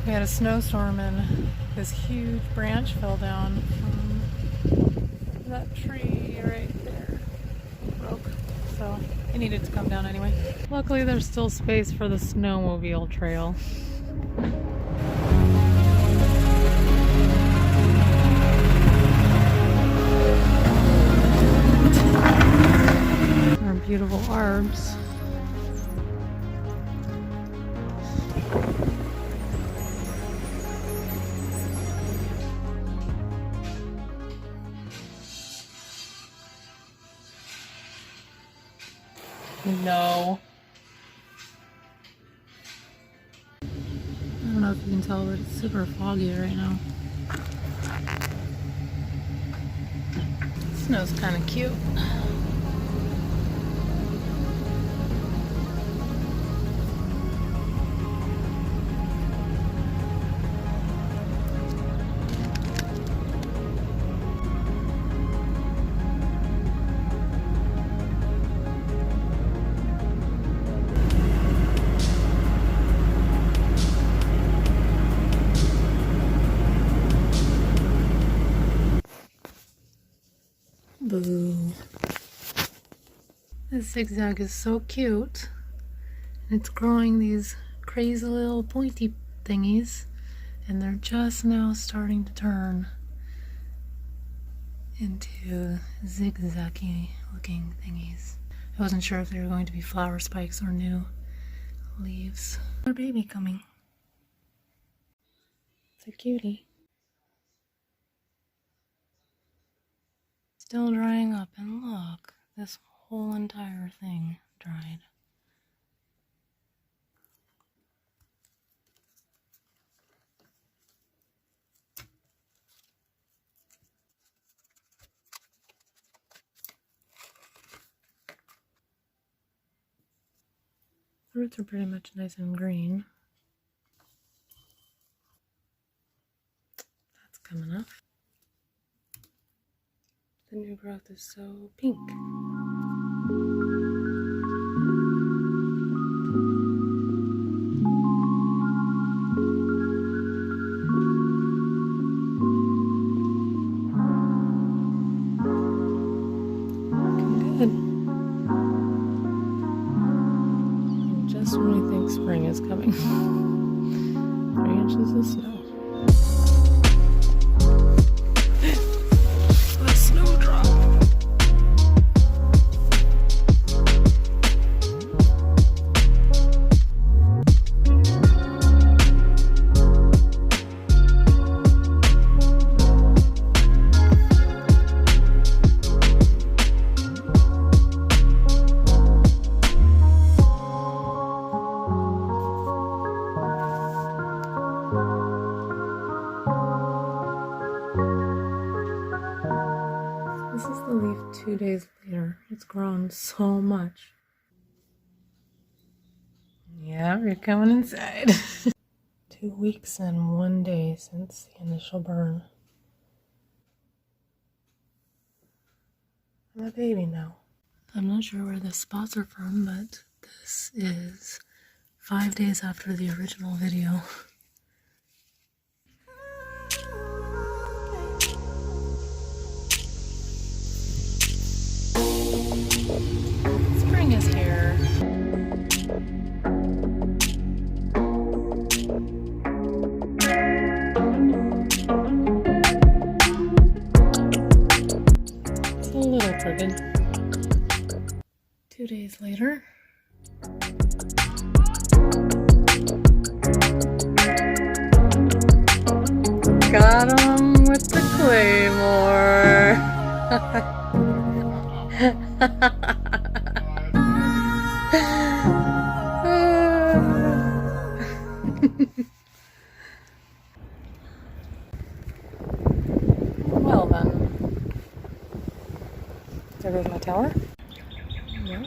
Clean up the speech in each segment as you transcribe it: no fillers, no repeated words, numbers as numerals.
We had a snowstorm and this huge branch fell down from that tree right there. Broke. So it needed to come down anyway. Luckily there's still space for the snowmobile trail. Our beautiful arbs. No. I don't know if you can tell, but it's super foggy right now. Snow's kind of cute. Boo. This zigzag is so cute. It's growing these crazy little pointy thingies, and they're just now starting to turn into zigzaggy looking thingies. I wasn't sure if they were going to be flower spikes or new leaves. Our baby coming. It's a cutie. Still drying up, and look, this whole entire thing dried. The roots are pretty much nice and green. That's coming up. The new growth is so pink. Looking good. Just when we think spring is coming. 3 inches of snow. This is the leaf 2 days later. It's grown so much. Yeah, we're coming inside. 2 weeks and 1 day since the initial burn. I'm a baby now. I'm not sure where the spots are from, but this is 5 days after the original video. Spring is here. It's a little crooked. 2 days later. Got him with the claymore. Well then, there goes my tower. Yep.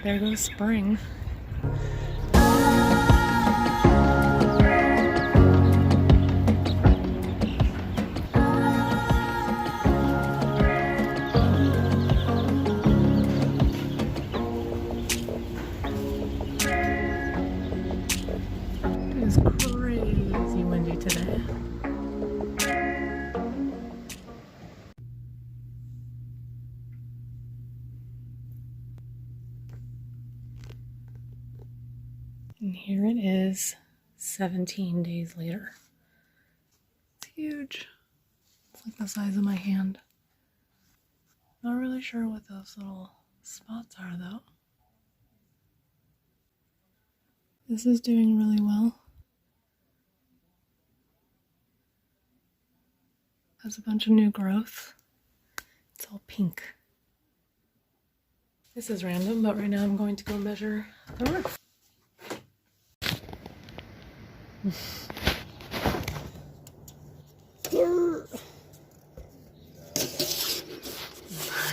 There goes spring. And here it is 17 days later. It's huge. It's like the size of my hand. Not really sure what those little spots are though. This is doing really well. Has a bunch of new growth. It's all pink. This is random, but right now I'm going to go measure the roof.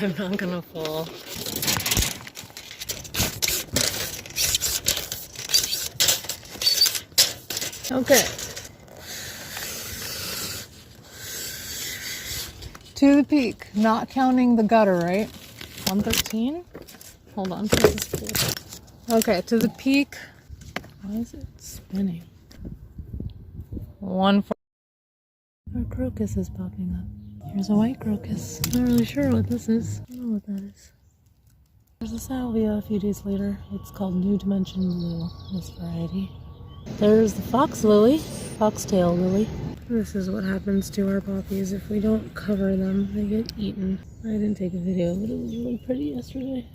I'm not gonna fall. Okay. To the peak, not counting the gutter, right? 113? Hold on, please. Okay, to the peak. Why is it spinning? 140. Our crocus is popping up. Here's a white crocus. Not really sure what this is. I don't know what that is. There's a salvia a few days later. It's called New Dimension Blue, this variety. There's the fox lily, foxtail lily. This is what happens to our poppies if we don't cover them. They get eaten. I didn't take a video, but it was really pretty yesterday.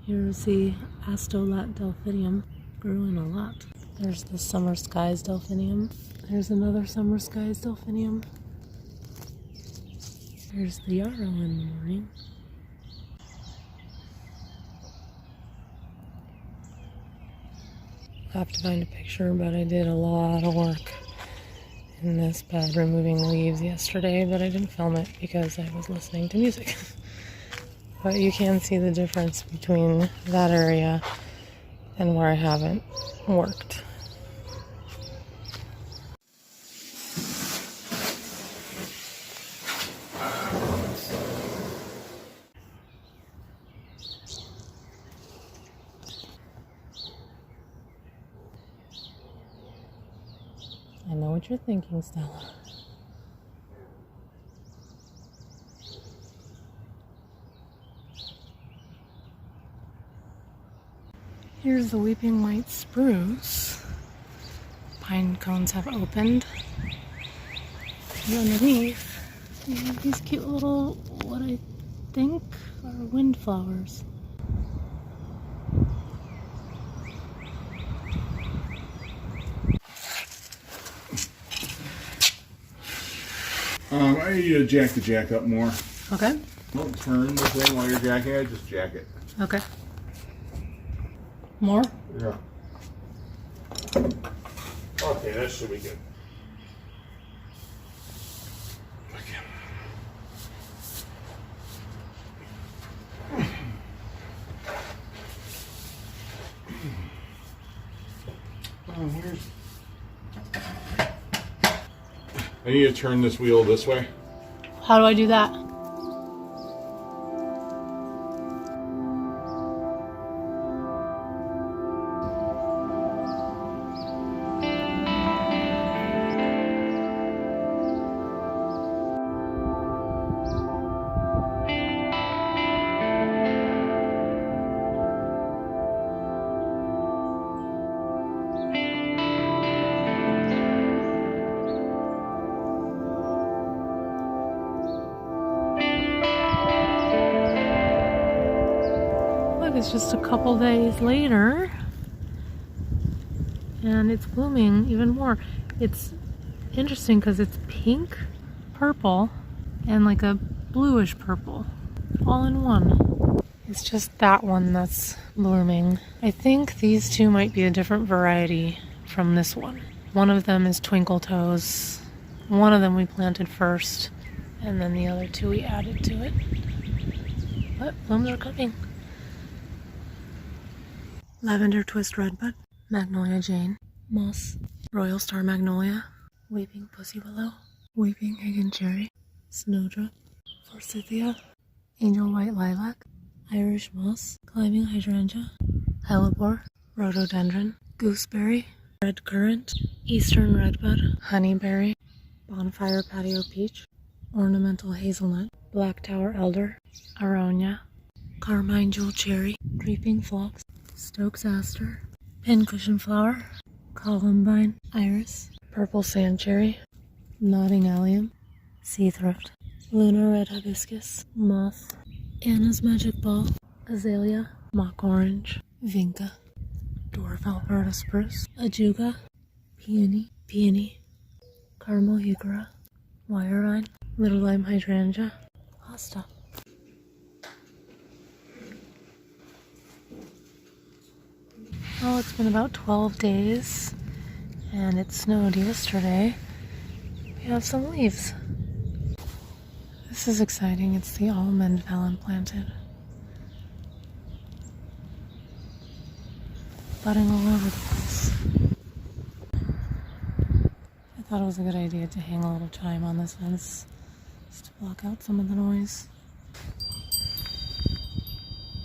Here's the Astolat delphinium. Grew in a lot. There's the Summer Skies delphinium. There's another Summer Skies delphinium. There's the yarrow in the morning. I'll have to find a picture, but I did a lot of work in this bed removing leaves yesterday, but I didn't film it because I was listening to music. But you can see the difference between that area and where I haven't worked. I know what you're thinking, Stella. Here's the weeping white spruce. Pine cones have opened. And underneath, we have these cute little, what I think are windflowers. I need you to jack the jack up more. Okay. Don't turn the thing while you're jacking it, just jack it. Okay. More? Yeah. Okay, that should be good. I need to turn this wheel this way. How do I do that? It's just a couple days later and it's blooming even more. It's interesting because it's pink, purple, and like a bluish purple all in one. It's just that one that's blooming. I think these two might be a different variety from this one. One of them is Twinkle Toes. One of them we planted first, and then the other two we added to it. But blooms are coming. Lavender Twist Redbud, Magnolia Jane, Moss, Royal Star Magnolia, Weeping Pussy Willow, Weeping Hidden Cherry, Snowdrop, Forsythia, Angel White Lilac, Irish Moss, Climbing Hydrangea, Hellebore, Rhododendron, Gooseberry, Red Currant, Eastern Redbud, Honeyberry, Bonfire Patio Peach, Ornamental Hazelnut, Black Tower Elder, Aronia, Carmine Jewel Cherry, Creeping Phlox, Stokes Aster, Pincushion Flower, columbine, iris, purple sand cherry, nodding allium, sea thrift, lunar red hibiscus, moth, Anna's magic ball, azalea, mock orange, vinca, dwarf Alberta spruce, ajuga, peony, caramel heuchera, wire vine, little lime hydrangea, hosta. Well, it's been about 12 days and it snowed yesterday. We have some leaves. This is exciting. It's the almond melon planted. Budding all over the place. I thought it was a good idea to hang a little chime on this fence just to block out some of the noise.